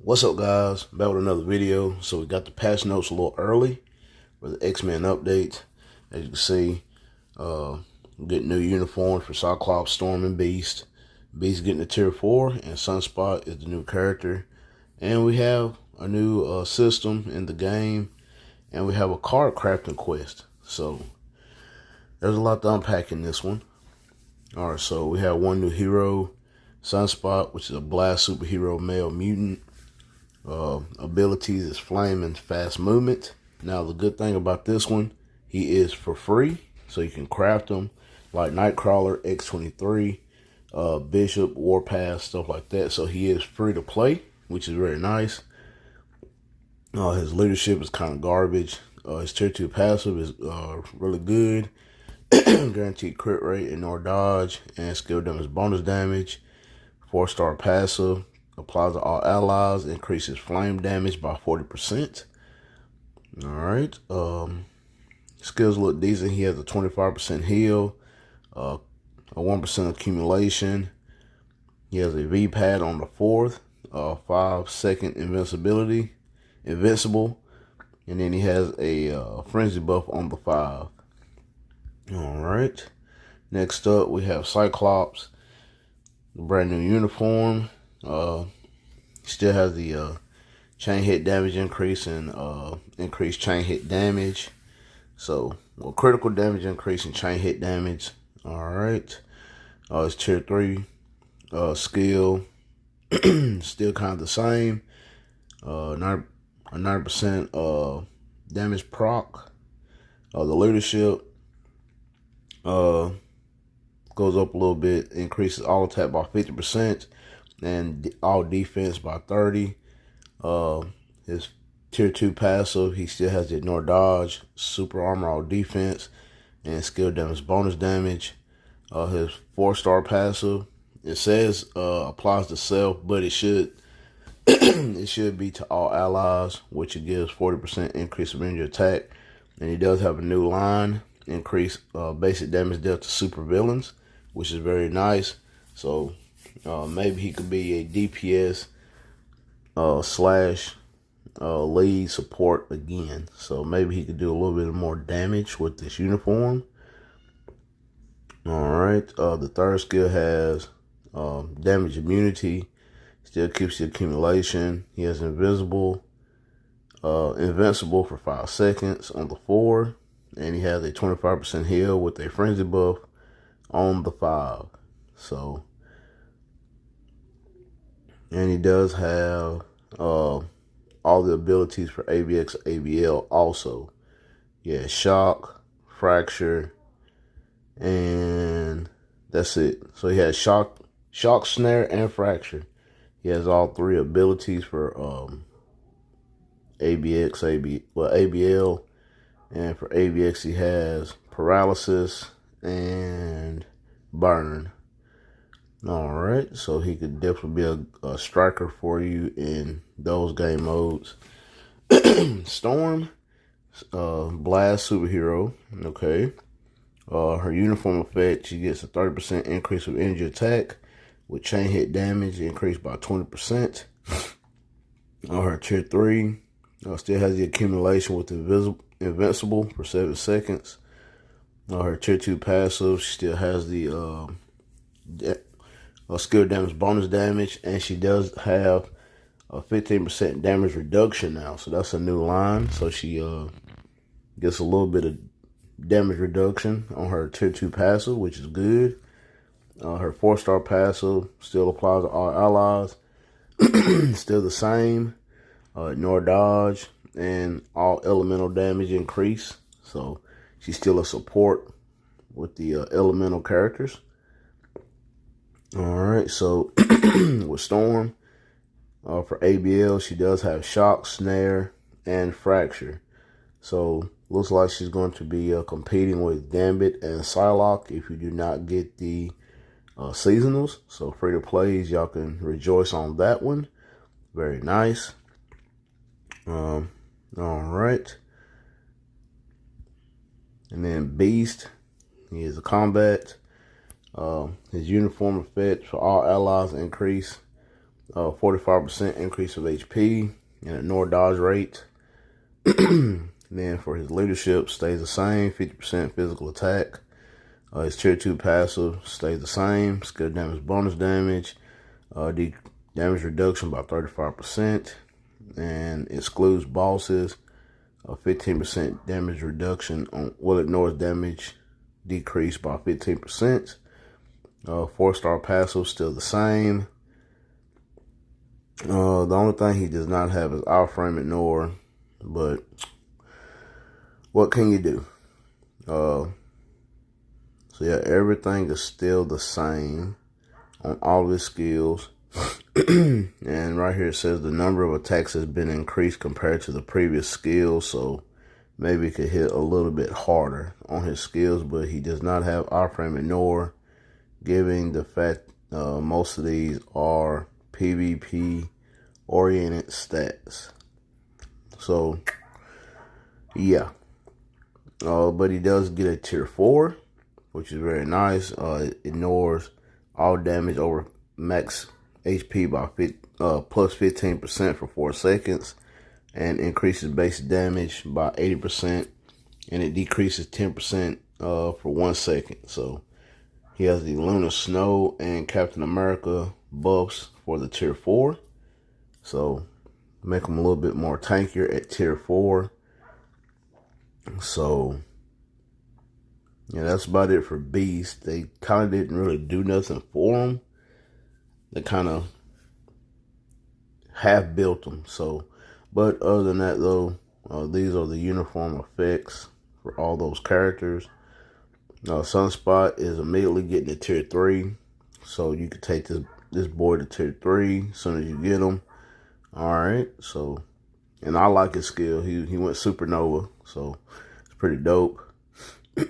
What's up, guys? Back with another video. So we got the patch notes a little early for the X-Men update. As you can see, getting new uniforms for Cyclops, Storm, and Beast. Beast getting a tier 4, and Sunspot is the new character. And we have a new system in the game, and we have a card crafting quest. So there's a lot to unpack in this one. Alright, so we have one new hero, Sunspot, which is a blast superhero male mutant. Abilities is flame and fast movement. Now the good thing about this one, he is for free, so you can craft him like Nightcrawler, X-23, Bishop, Warpath, stuff like that. So he is free to play, which is very nice. His leadership is kind of garbage. His tier 2 passive is really good. Guaranteed crit rate, ignore dodge, and skill damage bonus damage. 4-star passive. Applies to all allies, increases flame damage by 40%. Alright. Skills look decent. He has a 25% heal, a 1% accumulation. He has a V-pad on the 4th, 5-second invincible. And then he has a frenzy buff on the 5. Alright. Next up, we have Cyclops. Brand new uniform. Still has the chain hit damage increase and increased chain hit damage. So, critical damage increase and chain hit damage. Alright. It's tier 3 skill. Still kind of the same. 9% damage proc. The leadership goes up a little bit, increases all attack by 50%. And all defense by 30. His tier 2 passive, he still has the ignore dodge, super armor, all defense, and skill damage bonus damage. His 4-star passive, it says applies to self, but it should it should be to all allies, which it gives 40% increase of range attack. And he does have a new line, increase basic damage dealt to super villains, which is very nice. So maybe he could be a DPS slash lead support again. So maybe he could do a little bit more damage with this uniform. Alright. The 3rd skill has damage immunity. Still keeps the accumulation. He has invincible for 5 seconds on the 4. And he has a 25% heal with a frenzy buff on the 5. So, and he does have all the abilities for AVX, AVL also. Yeah, shock, fracture, and that's it. So he has shock, snare, and fracture. He has all 3 abilities for AVX, AVL, and for AVX he has paralysis and burn. Alright, so he could definitely be a striker for you in those game modes. Storm, blast superhero, okay. Her uniform effect, she gets a 30% increase of energy attack with chain hit damage increased by 20%. Her tier 3, still has the accumulation with invincible for 7 seconds. Her tier 2 passive, she still has the skill damage bonus damage, and she does have a 15% damage reduction now. So that's a new line. So she gets a little bit of damage reduction on her tier 2 passive, which is good. Her 4-star passive still applies to all allies. Still the same. Ignore dodge and all elemental damage increase. So she's still a support with the elemental characters. Alright, so with Storm, for ABL, she does have shock, snare, and fracture. So looks like she's going to be competing with Gambit and Psylocke if you do not get the seasonals. So free to plays, y'all can rejoice on that one. Very nice. Alright. And then Beast, he is a combat. His uniform effect for all allies increase 45% increase of HP and ignore dodge rate. Then for his leadership, stays the same, 50% physical attack. His tier 2 passive stays the same, skill damage bonus damage, damage reduction by 35%, and excludes bosses. 15% damage reduction on ignores damage decrease by 15%. 4-star passive still the same. The only thing he does not have is outframe ignore, but what can you do? So yeah, everything is still the same on all of his skills. And right here it says the number of attacks has been increased compared to the previous skills, so maybe he could hit a little bit harder on his skills, but he does not have outframe ignore, giving the fact most of these are PvP oriented stats. So yeah, but he does get a tier 4, which is very nice. It ignores all damage over max HP by plus 15% for 4 seconds, and increases base damage by 80%, and it decreases 10% for 1 second. So he has the Lunar Snow and Captain America buffs for the tier 4. So make him a little bit more tankier at tier 4. So yeah, that's about it for Beast. They kind of didn't really do nothing for him. They kind of half built them. So, but other than that though, these are the uniform effects for all those characters. Sunspot is immediately getting to tier 3. So you can take this boy to tier 3 as soon as you get him. Alright, so, and I like his skill. He went supernova, so it's pretty dope. So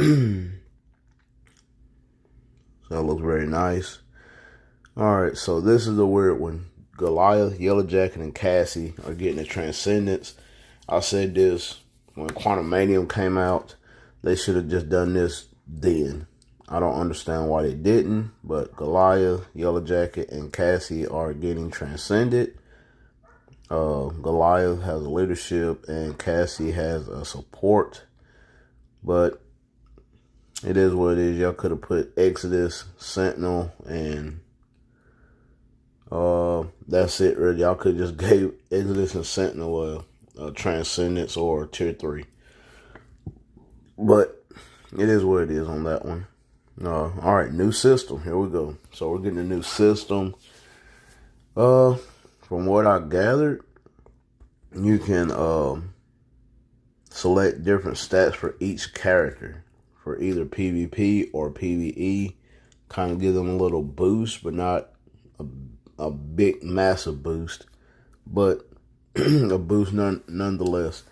that looks very nice. Alright, so this is the weird one. Goliath, Yellow Jacket, and Cassie are getting a Transcendence. I said this when Quantumanium came out. They should have just done this then. I don't understand why they didn't, but Goliath, Yellow Jacket, and Cassie are getting Transcended. Goliath has a leadership and Cassie has a support, but it is what it is. Y'all could have put Exodus, Sentinel, and that's it really. Y'all could just gave Exodus and Sentinel a Transcendence or tier 3, but it is what it is on that one. All right, new system. Here we go. So we're getting a new system. From what I gathered, you can select different stats for each character for either PvP or PvE. Kind of give them a little boost, but not a big, massive boost, but a boost nonetheless.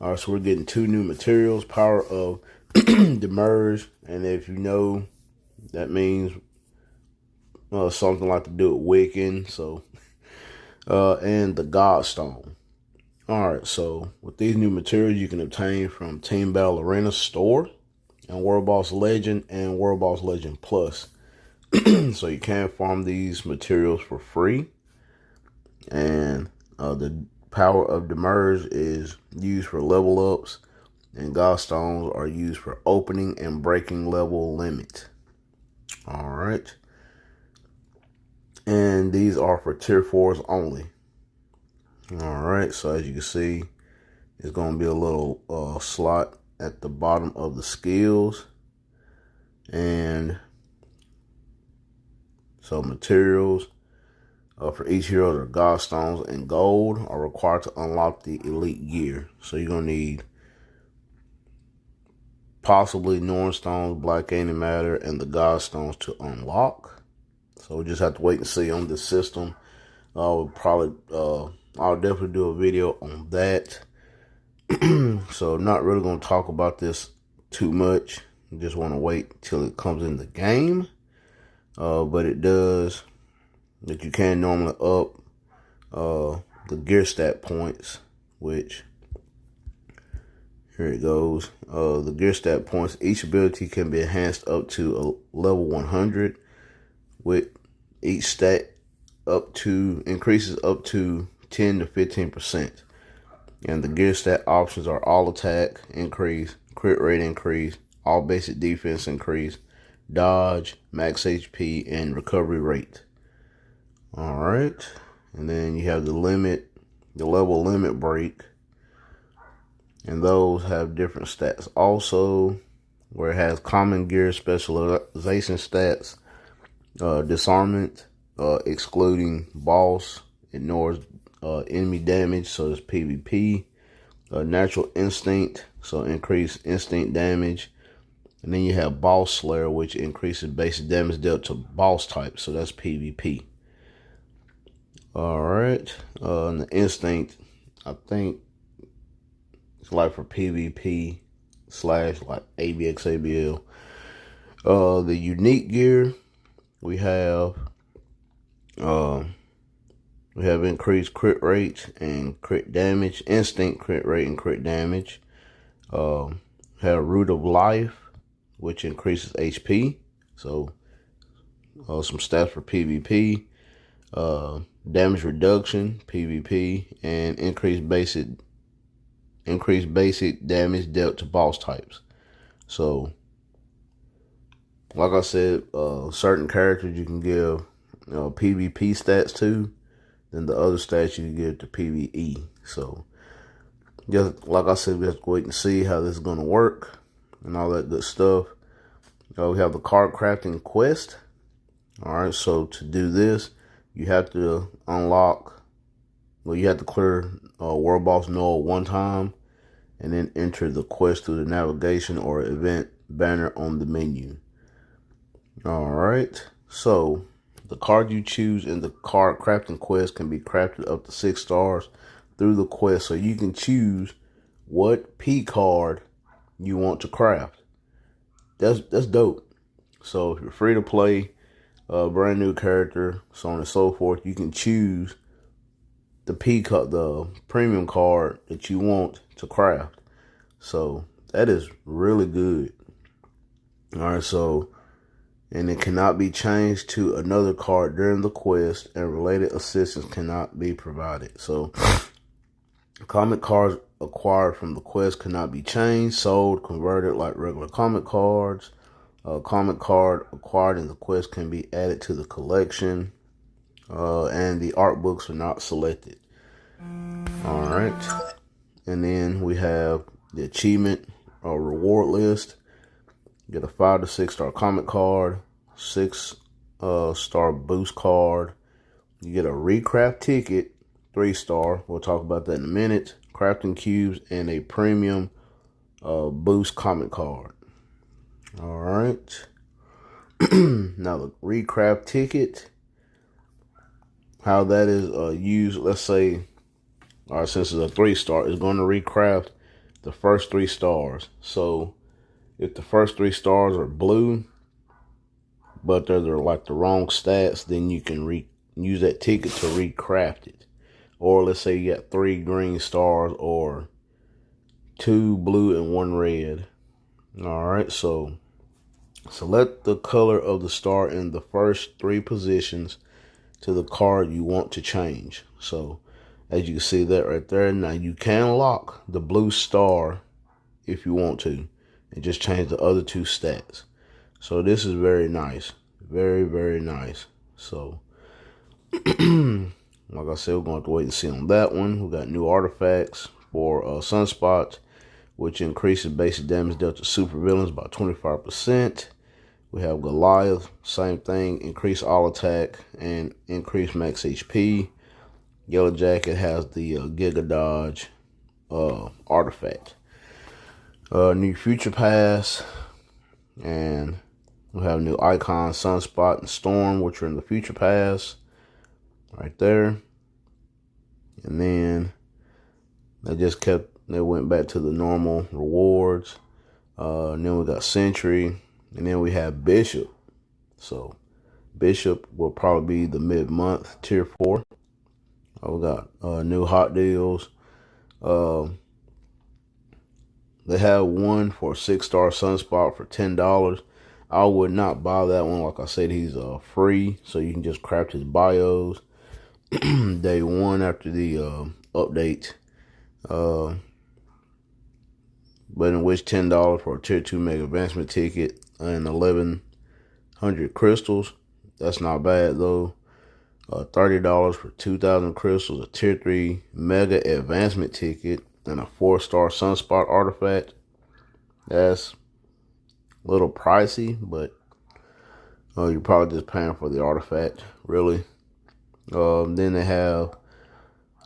All right, so we're getting 2 new materials, Power of Demerge, and if you know, that means something like to do with Wiccan, so, and the Godstone. Alright, so with these new materials you can obtain from Team Battle Arena store and World Boss Legend and World Boss Legend Plus. So you can farm these materials for free. And the Power of Demerge is used for level ups, and Godstones are used for opening and breaking level limit. Alright. And these are for tier 4s only. Alright, so as you can see, it's going to be a little slot at the bottom of the skills. And so materials for each hero that are Godstones and gold are required to unlock the elite gear. So you're going to need possibly Nornstones, Black Antimatter, and the Godstones to unlock. So we just have to wait and see on this system. I'll definitely do a video on that. So I'm not really going to talk about this too much. I just want to wait till it comes in the game. But it does that you can normally up the gear stat points, which here it goes. The gear stat points, each ability can be enhanced up to a level 100 with each stat increases up to 10 to 15%. And the gear stat options are all attack increase, crit rate increase, all basic defense increase, dodge, max HP, and recovery rate. All right. And then you have the level limit break. And those have different stats also, where it has common gear specialization stats, disarmament, excluding boss, ignores enemy damage, so it's PvP, natural instinct, so increase instinct damage, and then you have boss slayer, which increases basic damage dealt to boss type, so that's PvP. All right, and the instinct, I think it's like for PvP / like ABX ABL. The unique gear, we have increased crit rate and crit damage, instinct crit rate and crit damage. Have root of life, which increases HP. So some stats for PvP. Damage reduction, PvP, and increased basic damage dealt to boss types. So, like I said, certain characters you can give PvP stats to, then the other stats you can give to PvE. So, just like I said, we have to wait and see how this is going to work and all that good stuff. We have the card crafting quest. All right, so to do this, you have to you have to clear World Boss Noah one time, and then enter the quest through the navigation or event banner on the menu. All right, so the card you choose in the card crafting quest can be crafted up to 6 stars through the quest, so you can choose what P card you want to craft. That's dope. So if you're free to play, brand new character, so on and so forth, you can choose the the premium card that you want to craft. So that is really good. All right, so, and it cannot be changed to another card during the quest, and related assistance cannot be provided. So comic cards acquired from the quest cannot be changed, sold, converted like regular comic cards. A comic card acquired in the quest can be added to the collection, and the art books are not selected. All right, and then we have the achievement reward list. You get a 5 to 6 star comic card, 6 star boost card. You get a recraft ticket, 3 star. We'll talk about that in a minute. Crafting cubes and a premium boost comic card. All right. Now the recraft ticket, how that is used. Let's say, all right, since it's a 3 star, it's going to recraft the first 3 stars. So if the first 3 stars are blue, but they're like the wrong stats, then you can use that ticket to recraft it. Or let's say you got 3 green stars or 2 blue and 1 red. All right, so select the color of the star in the first 3 positions to the card you want to change. So as you can see that right there. Now you can lock the blue star if you want to, and just change the other 2 stats. So this is very nice. Very, very nice. So like I said, we're going to have to wait and see on that one. We got new artifacts for Sunspot, which increases basic damage dealt to supervillains by 25%. We have Goliath, same thing, increase all attack and increase max HP. Yellow Jacket has the Giga Dodge artifact. New Future Pass, and we have new icon Sunspot and Storm, which are in the Future Pass right there. And then they went back to the normal rewards. And then we got Sentry, and then we have Bishop. So Bishop will probably be the mid-month tier 4. We got new hot deals. They have one for 6-star Sunspot for $10. I would not buy that one. Like I said, he's free, so you can just craft his bios. day one after the update. But in which $10 for a tier 2 mega advancement ticket and 1,100 crystals. That's not bad though. $30 for 2,000 crystals, a tier 3 mega advancement ticket, and a 4-star sunspot artifact. That's a little pricey, but you're probably just paying for the artifact, really. Then they have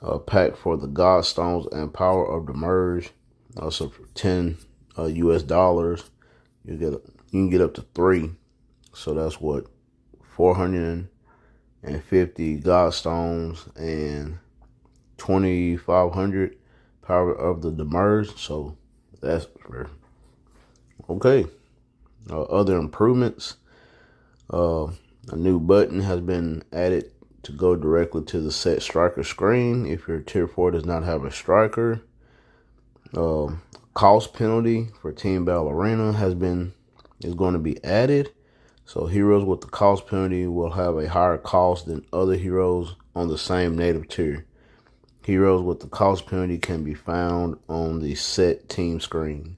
a pack for the God Stones and Power of the Merge. Also for $10 US, you can get up to 3. So that's what, 450 God Stones and 2,500 Power of the Merge. So that's fair. Okay. Other improvements. A new button has been added to go directly to the set striker screen if your tier 4 does not have a striker. Cost penalty for Team Battle Arena is going to be added. So heroes with the cost penalty will have a higher cost than other heroes on the same native tier. Heroes with the cost penalty can be found on the set team screen.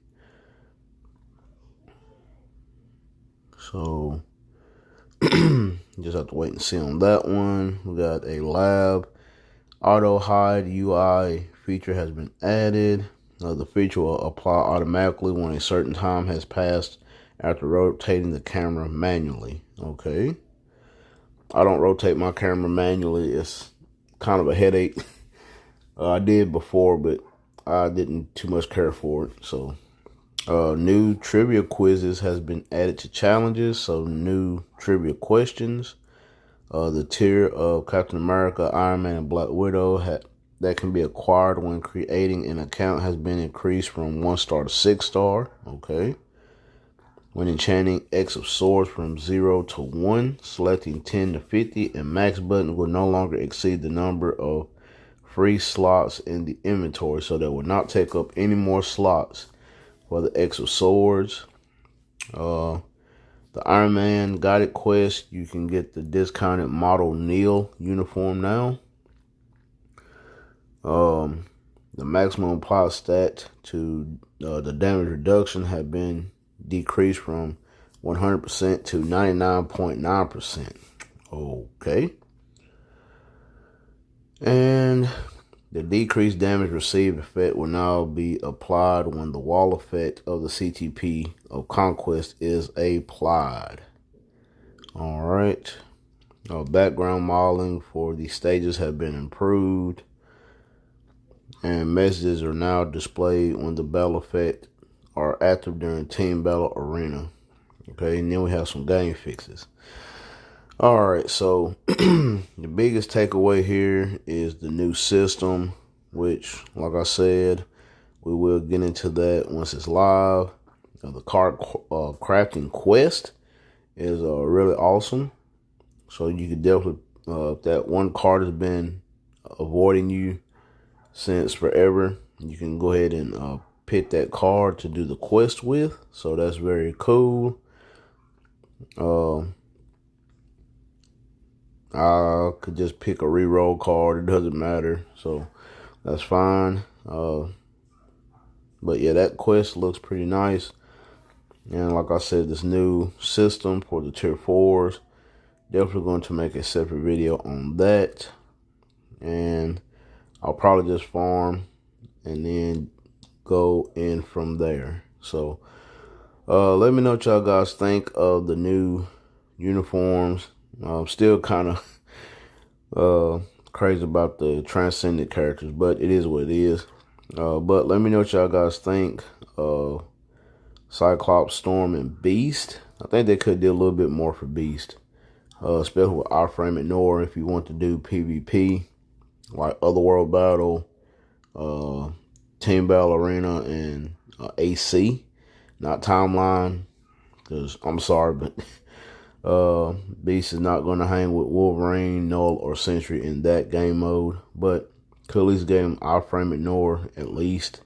So just have to wait and see on that one. We got a lab auto hide UI feature has been added. The feature will apply automatically when a certain time has passed after rotating the camera manually. Okay. I don't rotate my camera manually. It's kind of a headache. I did before, but I didn't too much care for it. So, new trivia quizzes has been added to challenges. So, new trivia questions. The tier of Captain America, Iron Man, and Black Widow that can be acquired when creating an account has been increased from 1-star to 6-star. Okay. When enchanting X of Swords from 0 to 1, selecting 10 to 50, and max button will no longer exceed the number of free slots in the inventory. So that will not take up any more slots for the X of Swords. The Iron Man Guided Quest, you can get the discounted model Neil uniform now. The maximum applied stat to the damage reduction have been decreased from 100% to 99.9%. Okay. And the decreased damage received effect will now be applied when the wall effect of the CTP of Conquest is applied. All right. Background modeling for the stages have been improved. And messages are now displayed when the battle effect are active during Team Battle Arena. Okay, and then we have some game fixes. All right, so the biggest takeaway here is the new system, which, like I said, we will get into that once it's live. The card crafting quest is really awesome. So you could definitely, if that one card has been avoiding you since forever, you can go ahead and pick that card to do the quest with. So that's very cool. I could just pick a reroll card. It doesn't matter. So that's fine. But yeah, that quest looks pretty nice. And like I said, this new system for the tier 4s, definitely going to make a separate video on that. And I'll probably just farm and then go in from there. So let me know what y'all guys think of the new uniforms. I'm still kind of crazy about the transcendent characters, but it is what it is. But let me know what y'all guys think of Cyclops, Storm, and Beast. I think they could do a little bit more for Beast, especially with Iframe and Nora if you want to do PvP, like Otherworld Battle, Team Battle Arena, and AC, not Timeline, because I'm sorry, but Beast is not going to hang with Wolverine, Null, or Sentry in that game mode, but could at least get him Iframe and Nora at least.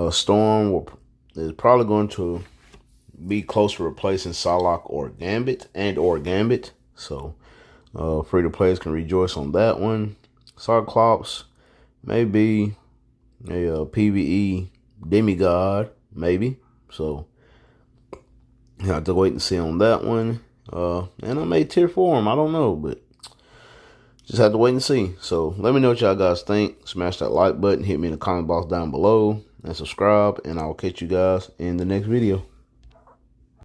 Storm is probably going to be close to replacing Psylocke or Gambit. So Free-to-players can rejoice on that one. Cyclops may be a PvE demigod, maybe. So you have to wait and see on that one. And I may tier 4 him. I don't know, but just have to wait and see. So let me know what y'all guys think. Smash that like button. Hit me in the comment box down below. And subscribe. And I'll catch you guys in the next video.